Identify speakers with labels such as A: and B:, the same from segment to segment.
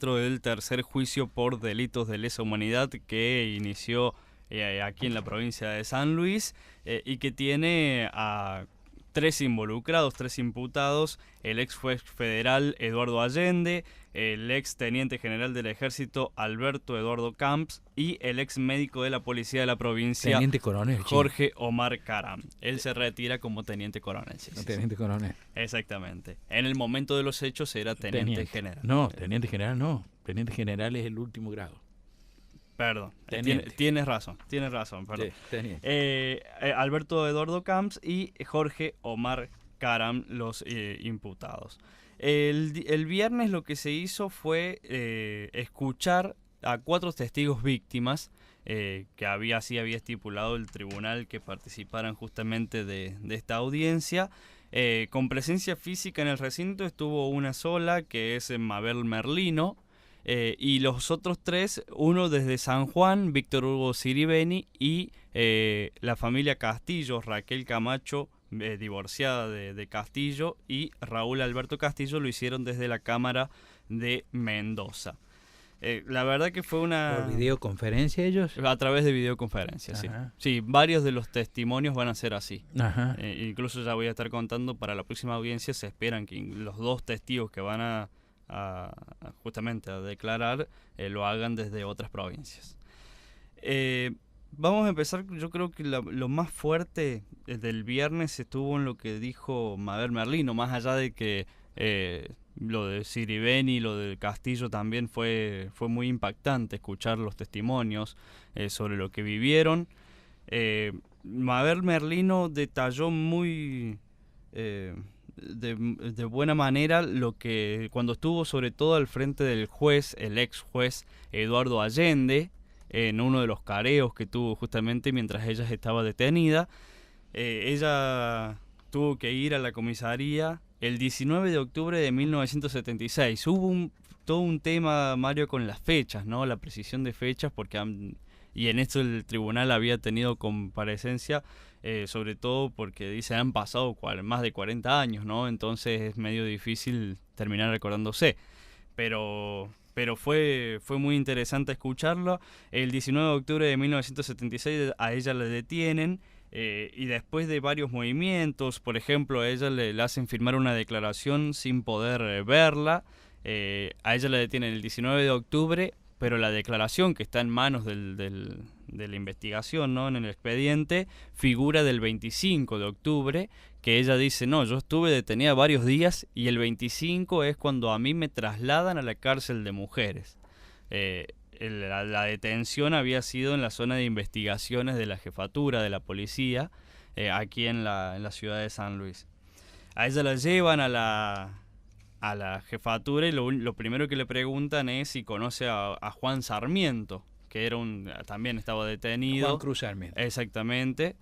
A: dentro del tercer juicio por delitos de lesa humanidad que inició aquí en la provincia de San Luis y que tiene a 3 involucrados, 3 imputados: el ex juez federal Eduardo Allende, el ex teniente general del ejército Alberto Eduardo Camps y el ex médico de la policía de la provincia
B: Teniente coronel.
A: Jorge Omar Caram. Él se retira como teniente coronel. Sí, sí,
B: Teniente coronel.
A: Exactamente. En el momento de los hechos era teniente general.
B: No, teniente general no. Teniente general es el último grado.
A: Perdón,
B: Teniente.
A: tienes razón, perdón. Alberto Eduardo Camps y Jorge Omar Caram, los imputados. El viernes lo que se hizo fue escuchar a 4 testigos víctimas que así había estipulado el tribunal que participaran justamente de esta audiencia. Con presencia física en el recinto estuvo una sola, que es Mabel Merlino, y los otros 3, uno desde San Juan, Víctor Hugo Siribeni, y la familia Castillo, Raquel Camacho, divorciada de Castillo, y Raúl Alberto Castillo, lo hicieron desde la Cámara de Mendoza. La verdad que fue una...
B: ¿Por videoconferencia ellos?
A: A través de videoconferencia, sí. Sí, varios de los testimonios van a ser así. Incluso ya voy a estar contando, para la próxima audiencia se esperan que los 2 testigos que van justamente a declarar lo hagan desde otras provincias. Vamos a empezar. Yo creo que lo más fuerte del viernes estuvo en lo que dijo Mabel Merlino, más allá de que lo de Siribeni y lo del Castillo también fue muy impactante escuchar los testimonios sobre lo que vivieron. Mabel Merlino detalló muy de buena manera lo que cuando estuvo sobre todo al frente del juez, el ex juez Eduardo Allende, en uno de los careos que tuvo justamente mientras ella estaba detenida. Ella tuvo que ir a la comisaría el 19 de octubre de 1976. Hubo todo un tema, Mario, con las fechas, ¿no? La precisión de fechas, y en esto el tribunal había tenido comparecencia, sobre todo porque dice han pasado más de 40 años, ¿no? Entonces es medio difícil terminar recordándose. Pero fue muy interesante escucharlo. El 19 de octubre de 1976 a ella la detienen. Y después de varios movimientos, por ejemplo, a ella le hacen firmar una declaración sin poder verla. A ella la detienen el 19 de octubre, pero la declaración que está en manos de la investigación, ¿no?, en el expediente, figura del 25 de octubre, que ella dice, no, yo estuve detenida varios días y el 25 es cuando a mí me trasladan a la cárcel de mujeres. La detención había sido en la zona de investigaciones de la jefatura de la policía, aquí en la ciudad de San Luis. A ella la llevan a la jefatura y lo primero que le preguntan es si conoce a Juan Sarmiento, que también estaba detenido.
B: Juan Cruz Sarmiento.
A: Exactamente.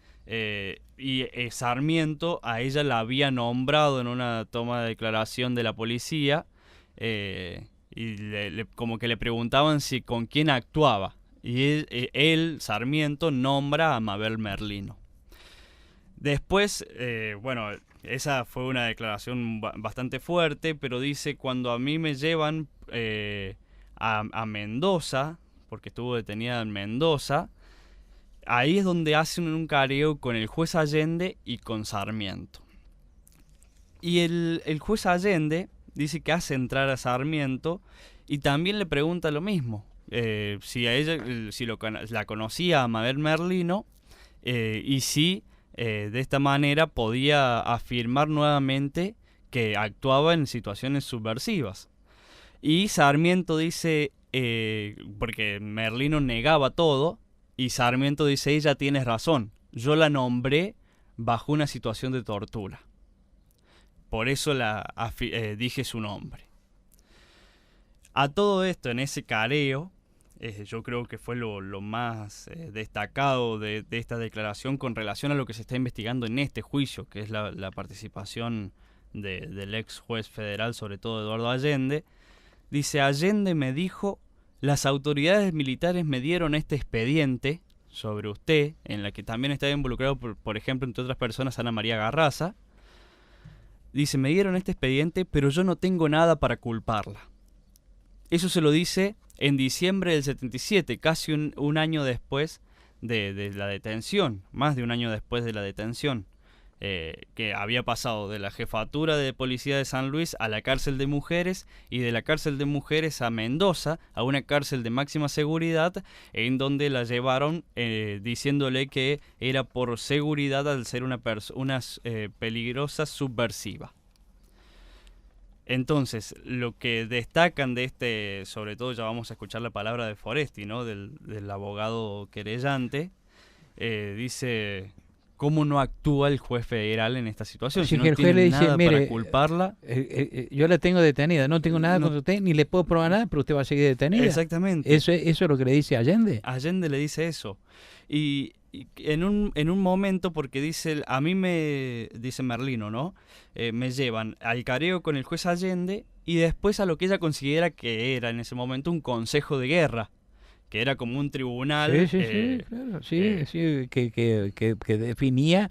A: Y Sarmiento a ella la había nombrado en una toma de declaración de la policía, y como que le preguntaban con quién actuaba, y él, Sarmiento, nombra a Mabel Merlino. Después, esa fue una declaración bastante fuerte, pero dice, cuando a mí me llevan a Mendoza, porque estuvo detenida en Mendoza, ahí es donde hacen un careo con el juez Allende y con Sarmiento. Y el juez Allende dice que hace entrar a Sarmiento y también le pregunta lo mismo, si a ella la conocía a Mabel Merlino, y si de esta manera podía afirmar nuevamente que actuaba en situaciones subversivas. Y Sarmiento dice, porque Merlino negaba todo, y Sarmiento dice, ella tiene razón, yo la nombré bajo una situación de tortura. Por eso dije su nombre. A todo esto, en ese careo, yo creo que fue lo más destacado de esta declaración con relación a lo que se está investigando en este juicio, que es la participación del ex juez federal, sobre todo Eduardo Allende. Dice, Allende me dijo, las autoridades militares me dieron este expediente sobre usted, en la que también está involucrado, por ejemplo, entre otras personas, Ana María Garraza. Dice, me dieron este expediente, pero yo no tengo nada para culparla. Eso se lo dice en diciembre del 77, casi un año después de la detención, más de un año después de la detención, que había pasado de la jefatura de policía de San Luis a la cárcel de mujeres y de la cárcel de mujeres a Mendoza, a una cárcel de máxima seguridad, en donde la llevaron diciéndole que era por seguridad al ser una peligrosa subversiva. Entonces, lo que destacan de este, sobre todo ya vamos a escuchar la palabra de Foresti, ¿no? Del abogado querellante, dice cómo no actúa el juez federal en esta situación.
C: Así
A: Si
C: que
A: no
C: el juez le
A: tiene
C: dice,
A: nada
C: mire,
A: para culparla.
C: Yo la tengo detenida, no tengo nada contra usted, ni le puedo probar nada, pero usted va a seguir detenida.
A: Exactamente.
C: ¿Eso es lo que le dice Allende?
A: Allende le dice eso. Y en un momento, porque dice, a mí me, dice Merlino, ¿no? Me llevan al careo con el juez Allende y después a lo que ella considera que era en ese momento un consejo de guerra, que era como un tribunal.
C: Sí, claro, sí, que definía,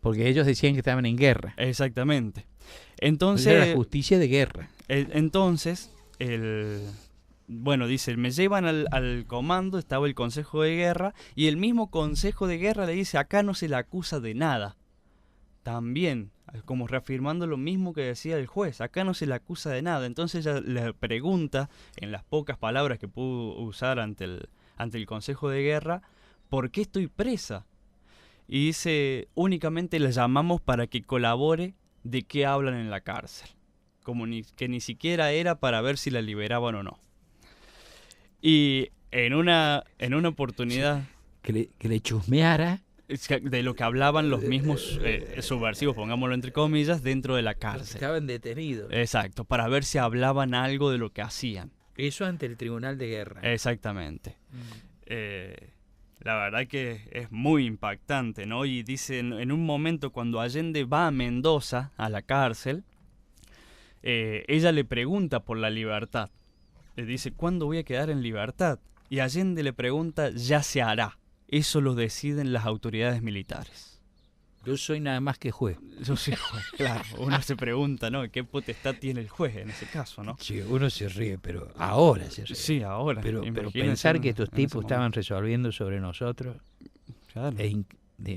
C: porque ellos decían que estaban en guerra.
A: Exactamente. Entonces,
C: era la justicia de guerra.
A: Entonces, bueno, dice, me llevan al comando, estaba el Consejo de Guerra, y el mismo Consejo de Guerra le dice, acá no se le acusa de nada. También, como reafirmando lo mismo que decía el juez, acá no se le acusa de nada. Entonces ella le pregunta, en las pocas palabras que pudo usar ante el Consejo de Guerra, ¿por qué estoy presa? Y dice, únicamente la llamamos para que colabore de qué hablan en la cárcel. Como que ni siquiera era para ver si la liberaban o no. Y en una oportunidad...
C: Que le chusmeara.
A: De lo que hablaban los mismos subversivos, pongámoslo entre comillas, dentro de la cárcel.
C: Estaban detenidos.
A: Exacto, para ver si hablaban algo de lo que hacían.
C: Eso ante el Tribunal de Guerra.
A: Exactamente. La verdad que es muy impactante, ¿no? Y dice, en un momento cuando Allende va a Mendoza, a la cárcel, ella le pregunta por la libertad. Le dice, ¿cuándo voy a quedar en libertad? Y Allende le pregunta, ya se hará. Eso lo deciden las autoridades militares.
C: Yo soy nada más que juez.
A: Yo soy juez, claro. Uno se pregunta, ¿no? ¿Qué potestad tiene el juez en ese caso, no?
C: Sí, uno se ríe, pero ahora se ríe.
A: Sí, ahora.
C: Pero pensar que estos tipos estaban resolviendo sobre nosotros,
A: claro,
C: es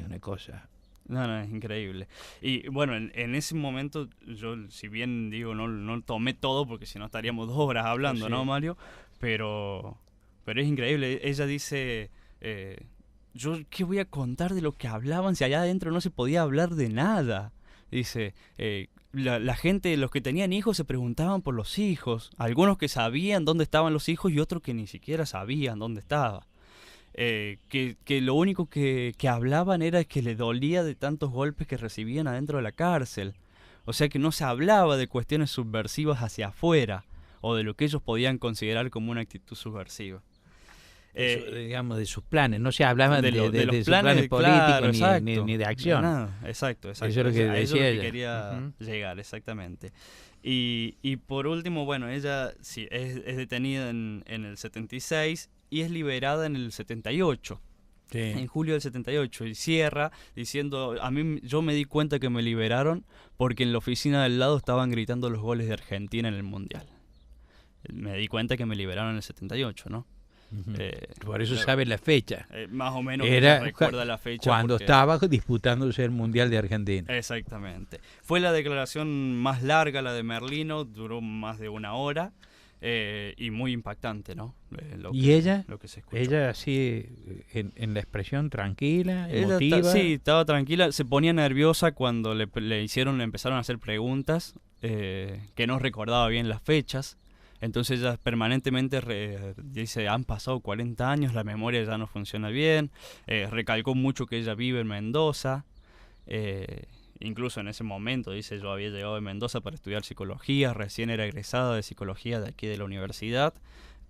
C: una cosa.
A: No, es increíble. Y bueno, en ese momento, yo, si bien digo, no tomé todo, porque si no estaríamos 2 horas hablando, sí, ¿no, Mario? Pero es increíble. Ella dice... yo qué voy a contar de lo que hablaban si allá adentro no se podía hablar de nada. Dice, la gente, los que tenían hijos se preguntaban por los hijos, algunos que sabían dónde estaban los hijos y otros que ni siquiera sabían dónde estaba. Que lo único que hablaban era que le dolía de tantos golpes que recibían adentro de la cárcel. O sea que no se hablaba de cuestiones subversivas hacia afuera o de lo que ellos podían considerar como una actitud subversiva.
C: Digamos, de sus planes, no se hablaban de
A: los
C: sus planes políticos,
A: claro,
C: ni de acción.
A: No, exacto.
C: Eso es lo que decía
A: eso es lo
C: ella.
A: Que quería llegar, exactamente. Y por último, bueno, ella sí, es detenida en el 76 y es liberada en el 78. Sí. En julio del 78, y cierra diciendo, yo me di cuenta que me liberaron porque en la oficina del lado estaban gritando los goles de Argentina en el Mundial. Me di cuenta que me liberaron en el 78, ¿no?
C: Por eso sabe la fecha.
A: Más o menos recuerda la fecha.
C: Cuando estaba disputándose el Mundial de Argentina.
A: Exactamente. Fue la declaración más larga, la de Merlino, duró más de 1 hora y muy impactante, ¿no?
C: Ella,
A: lo que se escuchó.
C: Ella así, en la expresión tranquila, emotiva.
A: Sí, estaba tranquila. Se ponía nerviosa cuando le empezaron a hacer preguntas que no recordaba bien las fechas. Entonces ella permanentemente dice, han pasado 40 años, la memoria ya no funciona bien. Recalcó mucho que ella vive en Mendoza. Incluso en ese momento, dice, yo había llegado de Mendoza para estudiar psicología, recién era egresada de psicología de aquí de la universidad,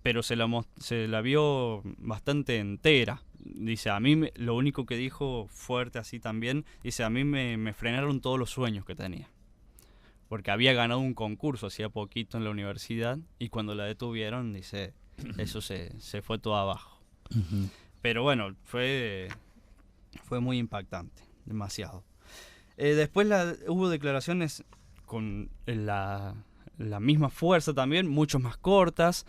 A: pero se la vio bastante entera. Dice, a mí lo único que dijo fuerte así también, dice, a mí me frenaron todos los sueños que tenía. Porque había ganado un concurso hacía poquito en la universidad y cuando la detuvieron, dice, eso se fue todo abajo. Uh-huh. Pero bueno, fue muy impactante, demasiado. Después hubo declaraciones con la misma fuerza también, mucho más cortas,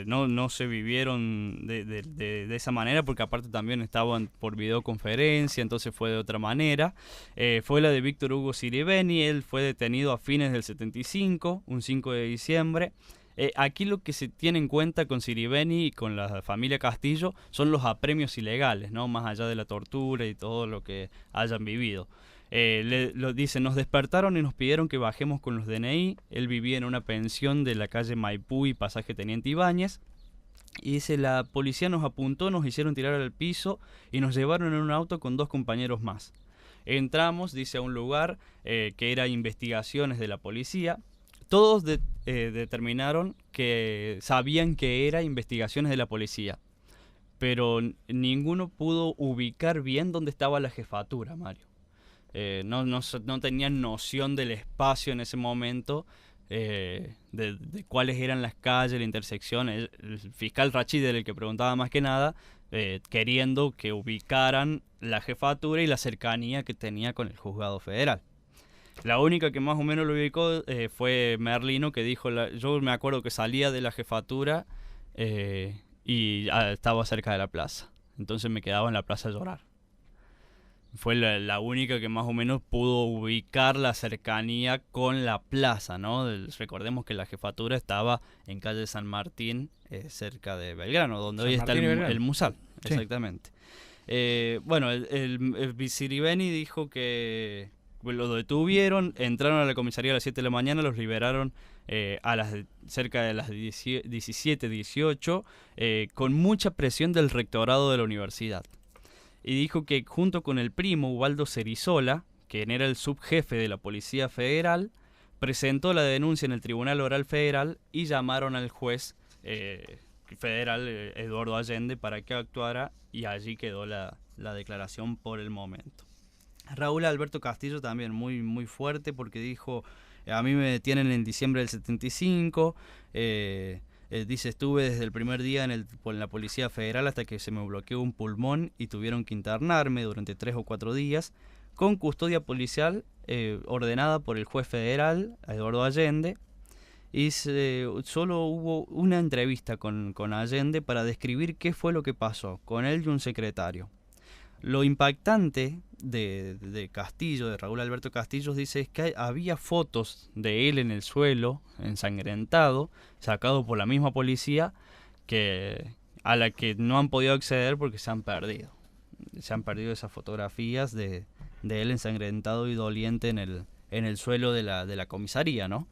A: no se vivieron de esa manera porque aparte también estaban por videoconferencia, entonces fue de otra manera. Fue la de Víctor Hugo Siribeni, él fue detenido a fines del 75, un 5 de diciembre. Aquí lo que se tiene en cuenta con Siribeni y con la familia Castillo son los apremios ilegales, ¿no? Más allá de la tortura y todo lo que hayan vivido. Lo dice, nos despertaron y nos pidieron que bajemos con los DNI. Él vivía en una pensión de la calle Maipú y pasaje Teniente Ibáñez. Y dice, la policía nos apuntó, nos hicieron tirar al piso y nos llevaron en un auto con 2 compañeros más. Entramos, dice, a un lugar que era investigaciones de la policía. Todos determinaron que sabían que era investigaciones de la policía, pero ninguno pudo ubicar bien dónde estaba la jefatura, Mario. No tenían noción del espacio en ese momento, de cuáles eran las calles, la intersección. El fiscal Rachid era el que preguntaba más que nada, queriendo que ubicaran la jefatura y la cercanía que tenía con el juzgado federal. La única que más o menos lo ubicó fue Merlino, que dijo, yo me acuerdo que salía de la jefatura y estaba cerca de la plaza, entonces me quedaba en la plaza a llorar. Fue la única que más o menos pudo ubicar la cercanía con la plaza, ¿no? Recordemos que la jefatura estaba en calle San Martín, cerca de Belgrano, donde hoy está el Musal. Sí. Exactamente. Bueno, el Siribeni dijo que lo detuvieron, entraron a la comisaría a las 7 de la mañana, los liberaron cerca de las 17, 18, con mucha presión del rectorado de la universidad. Y dijo que junto con el primo Ubaldo Cerizola, quien era el subjefe de la Policía Federal, presentó la denuncia en el Tribunal Oral Federal y llamaron al juez federal Eduardo Allende para que actuara, y allí quedó la declaración por el momento. Raúl Alberto Castillo también muy, muy fuerte, porque dijo, a mí me detienen en diciembre del 75, dice, estuve desde el primer día en la Policía Federal hasta que se me bloqueó un pulmón y tuvieron que internarme durante 3 o 4 días con custodia policial ordenada por el juez federal, Eduardo Allende. Y solo hubo una entrevista con Allende para describir qué fue lo que pasó con él y un secretario. Lo impactante de Castillo, de Raúl Alberto Castillo, dice es que había fotos de él en el suelo, ensangrentado, sacado por la misma policía, a la que no han podido acceder porque se han perdido. Se han perdido esas fotografías de él ensangrentado y doliente en el suelo de la comisaría, ¿no?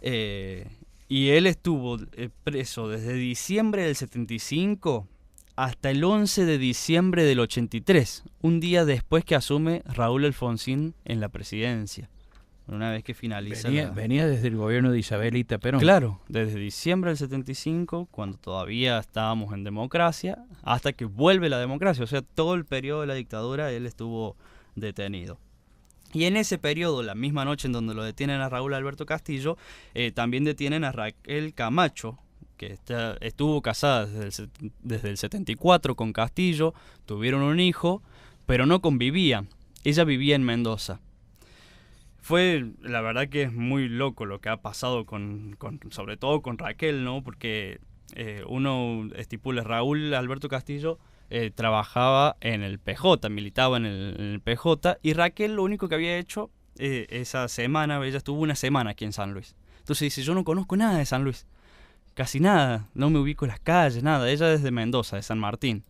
A: Y él estuvo preso desde diciembre del 75 hasta el 11 de diciembre del 83, un día después que asume Raúl Alfonsín en la presidencia. Una vez que finaliza...
C: Venía desde el gobierno de Isabelita Perón.
A: Claro, desde diciembre del 75, cuando todavía estábamos en democracia, hasta que vuelve la democracia. O sea, todo el periodo de la dictadura él estuvo detenido. Y en ese periodo, la misma noche en donde lo detienen a Raúl Alberto Castillo, también detienen a Raquel Camacho, que estuvo casada desde el 74 con Castillo, tuvieron un hijo, pero no convivían. Ella vivía en Mendoza. Fue, la verdad que es muy loco lo que ha pasado sobre todo con Raquel, ¿no? Porque uno estipula, Raúl Alberto Castillo trabajaba en el PJ, militaba en el PJ, y Raquel lo único que había hecho esa semana, ella estuvo una semana aquí en San Luis. Entonces dice, yo no conozco nada de San Luis. Casi nada, no me ubico en las calles, nada. Ella es de Mendoza, de San Martín.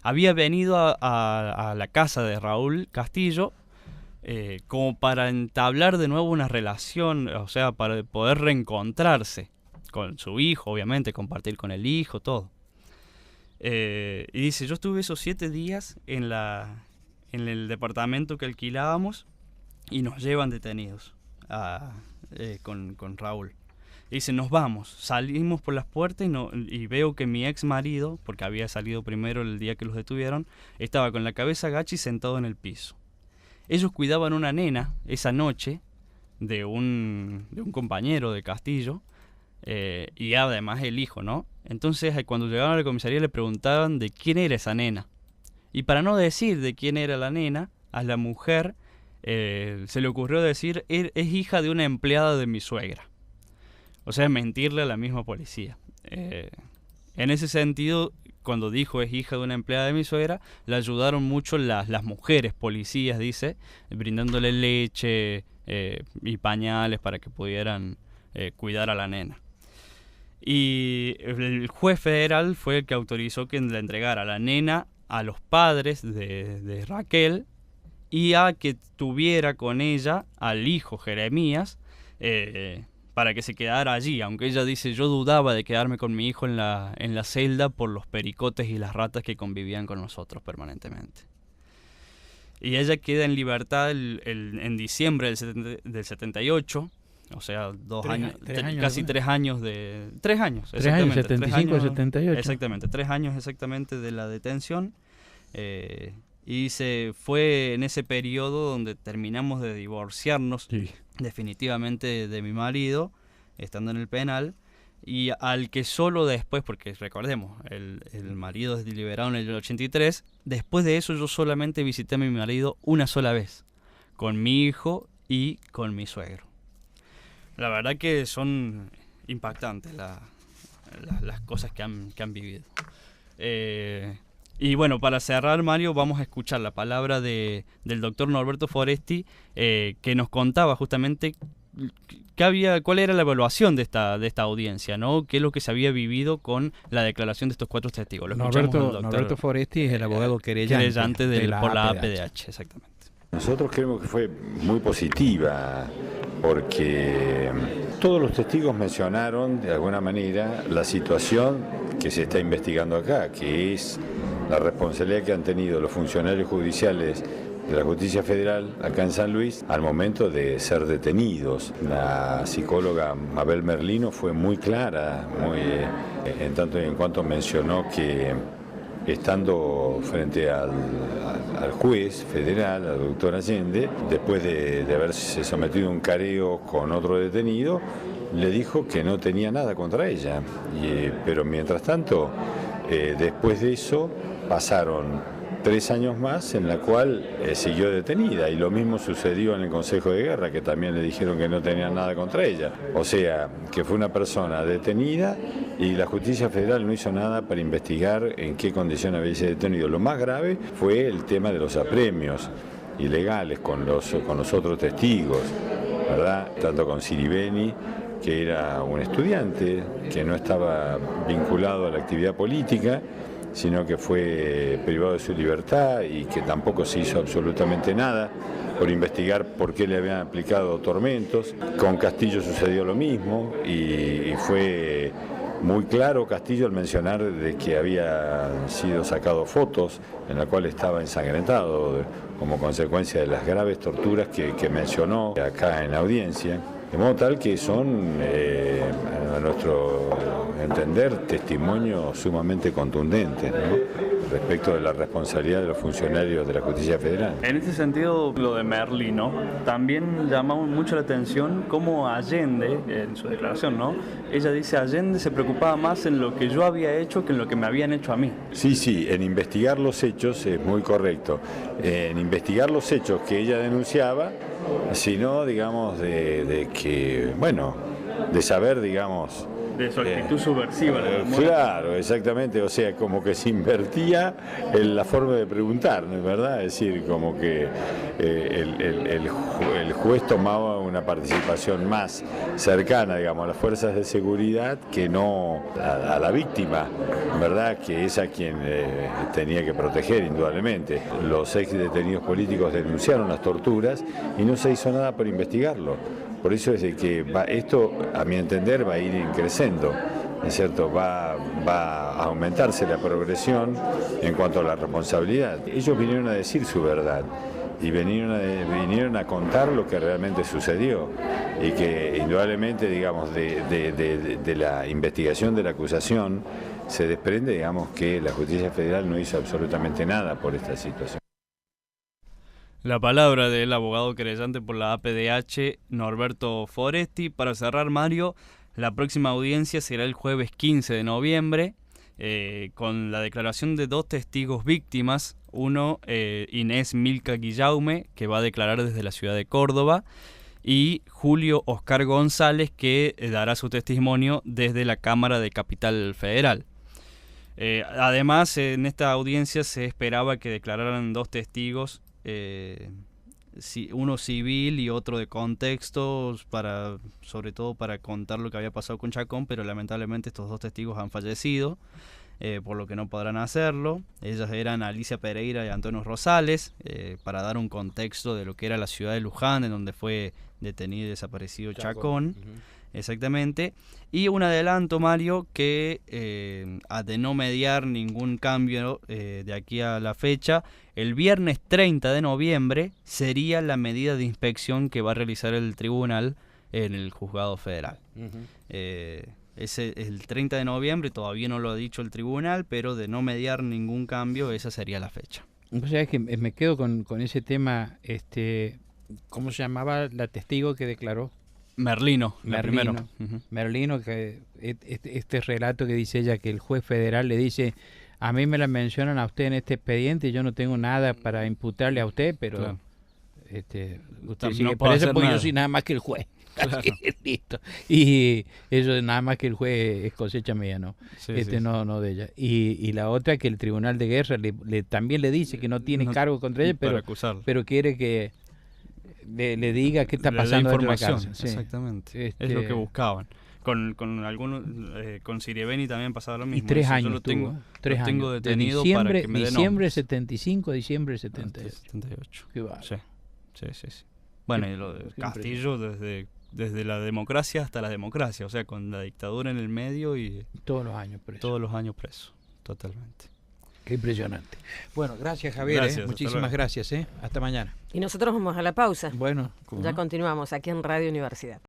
A: Había venido a la casa de Raúl Castillo como para entablar de nuevo una relación, o sea, para poder reencontrarse con su hijo, obviamente, compartir con el hijo, todo. Y dice, yo estuve esos 7 días en el departamento que alquilábamos y nos llevan detenidos con Raúl. Dice, nos vamos, salimos por las puertas y veo que mi ex marido, porque había salido primero el día que los detuvieron, estaba con la cabeza agacha y sentado en el piso. Ellos cuidaban una nena esa noche de un compañero de Castillo, y además el hijo, ¿no? Entonces cuando llegaron a la comisaría le preguntaban de quién era esa nena. Y para no decir de quién era la nena, a la mujer se le ocurrió decir, es hija de una empleada de mi suegra. O sea, mentirle a la misma policía. En ese sentido, cuando dijo es hija de una empleada de mi suegra, le ayudaron mucho las mujeres policías, dice, brindándole leche y pañales para que pudieran cuidar a la nena. Y el juez federal fue el que autorizó que le entregara a la nena a los padres de Raquel y a que tuviera con ella al hijo Jeremías, para que se quedara allí, aunque ella dice, yo dudaba de quedarme con mi hijo en la celda por los pericotes y las ratas que convivían con nosotros permanentemente. Y ella queda en libertad en diciembre del 78, o sea, casi 3 años de... 3 años,
C: 3 años,
A: exactamente.
C: 75 a 78.
A: Exactamente, 3 años exactamente de la detención. Y se fue en ese periodo donde terminamos de divorciarnos definitivamente de mi marido, estando en el penal, y al que solo después, porque recordemos, el marido es liberado en el 83, después de eso yo solamente visité a mi marido una sola vez, con mi hijo y con mi suegro. La verdad que son impactantes las cosas que han vivido. Y bueno, para cerrar, Mario, vamos a escuchar la palabra del doctor Norberto Foresti, que nos contaba justamente cuál era la evaluación de esta audiencia, ¿no? Qué es lo que se había vivido con la declaración de estos 4 testigos.
C: Norberto Foresti es el abogado querellante
A: por la APDH, exactamente.
D: Nosotros creemos que fue muy positiva porque todos los testigos mencionaron de alguna manera la situación que se está investigando acá, que es la responsabilidad que han tenido los funcionarios judiciales de la Justicia Federal acá en San Luis al momento de ser detenidos. La psicóloga Mabel Merlino fue muy clara, en tanto y en cuanto mencionó que estando frente al juez federal, al doctor Allende, después de haberse sometido a un careo con otro detenido, le dijo que no tenía nada contra ella. Pero mientras tanto, después de eso, pasaron 3 años más en la cual siguió detenida, y lo mismo sucedió en el Consejo de Guerra, que también le dijeron que no tenían nada contra ella. O sea, que fue una persona detenida y la Justicia Federal no hizo nada para investigar en qué condición había sido detenido. Lo más grave fue el tema de los apremios ilegales con los otros testigos, ¿verdad? Tanto con Siribeni, que era un estudiante que no estaba vinculado a la actividad política, sino que fue privado de su libertad y que tampoco se hizo absolutamente nada por investigar por qué le habían aplicado tormentos. Con Castillo sucedió lo mismo y fue muy claro Castillo al mencionar de que había sido sacado fotos en la cual estaba ensangrentado como consecuencia de las graves torturas que mencionó acá en la audiencia. De modo tal que son, a nuestro entender, testimonios sumamente contundentes, ¿no?, respecto de la responsabilidad de los funcionarios de la Justicia Federal.
A: En este sentido, lo de Merlino, también llamamos mucho la atención cómo Allende, en su declaración, ¿no?, ella dice, Allende se preocupaba más en lo que yo había hecho que en lo que me habían hecho a mí.
D: Sí, en investigar los hechos es muy correcto. En investigar los hechos que ella denunciaba, sino, digamos, de saber, digamos...
A: De su actitud subversiva.
D: Claro, exactamente, o sea, como que se invertía en la forma de preguntar, ¿no es verdad? Es decir, como que el juez tomaba una participación más cercana, digamos, a las fuerzas de seguridad que no a la víctima, ¿verdad? Que es a quien tenía que proteger, indudablemente. Los ex detenidos políticos denunciaron las torturas y no se hizo nada por investigarlo. Por eso es de que esto, a mi entender, va a ir creciendo, ¿no es cierto? Va a aumentarse la progresión en cuanto a la responsabilidad. Ellos vinieron a decir su verdad y vinieron a contar lo que realmente sucedió y que indudablemente, digamos, de la investigación de la acusación se desprende, digamos, que la Justicia Federal no hizo absolutamente nada por esta situación.
A: La palabra del abogado querellante por la APDH, Norberto Foresti. Para cerrar, Mario, la próxima audiencia será el jueves 15 de noviembre, con la declaración de 2 testigos víctimas. Uno, Inés Milka Guillaume, que va a declarar desde la ciudad de Córdoba, y Julio Oscar González, que dará su testimonio desde la Cámara de Capital Federal. Además, en esta audiencia se esperaba que declararan 2 testigos, uno civil y otro de contexto, sobre todo para contar lo que había pasado con Chacón, pero lamentablemente estos 2 testigos han fallecido, por lo que no podrán hacerlo. Ellas eran Alicia Pereira y Antonio Rosales, para dar un contexto de lo que era la ciudad de Luján, en donde fue detenido y desaparecido Chacón. Exactamente. Y un adelanto, Mario, que de no mediar ningún cambio de aquí a la fecha, el viernes 30 de noviembre sería la medida de inspección que va a realizar el tribunal en el juzgado federal. El 30 de noviembre, todavía no lo ha dicho el tribunal, pero de no mediar ningún cambio, esa sería la fecha.
C: O sea, es que me quedo con ese tema, ¿cómo se llamaba la testigo que declaró?
A: Merlino.
C: Merlino, que este relato que dice ella, que el juez federal le dice: a mí me la mencionan a usted en este expediente y yo no tengo nada para imputarle a usted, pero
A: claro.
C: Usted
A: No
C: sigue
A: puedo
C: preso
A: hacer
C: porque
A: nada.
C: yo soy nada más que el juez.
A: Claro.
C: Listo. Y eso nada más que el juez es cosecha mía, ¿no?
A: Sí,
C: No de ella. Y la otra, que el Tribunal de Guerra también le dice que no tiene cargo contra ella,
A: para acusarlo.
C: pero quiere que le diga qué está
A: Le dé
C: pasando dentro de la
A: información,
C: cárcel. Sí.
A: exactamente. Es lo que buscaban. Con algunos, con Siriebeni también pasaba lo mismo.
C: Y 3
A: Dice,
C: años
A: yo lo tengo,
C: tuvo. 3
A: lo tengo
C: años.
A: detenido
C: De
A: para que me dé
C: diciembre
A: nombres.
C: 75 a diciembre 78.
A: 78.
C: Qué bárbaro.
A: Sí. Bueno, y lo de
C: Qué
A: Castillo desde la democracia hasta la democracia, o sea, con la dictadura en el medio y
C: Todos los años preso.
A: todos los años preso, totalmente.
C: Qué impresionante. Bueno, gracias, Javier.
A: Gracias, hasta
C: Muchísimas
A: luego.
C: gracias. Hasta mañana.
E: Y nosotros vamos a la pausa.
C: Bueno, ¿cómo
E: Ya
C: no?
E: continuamos aquí en Radio Universidad.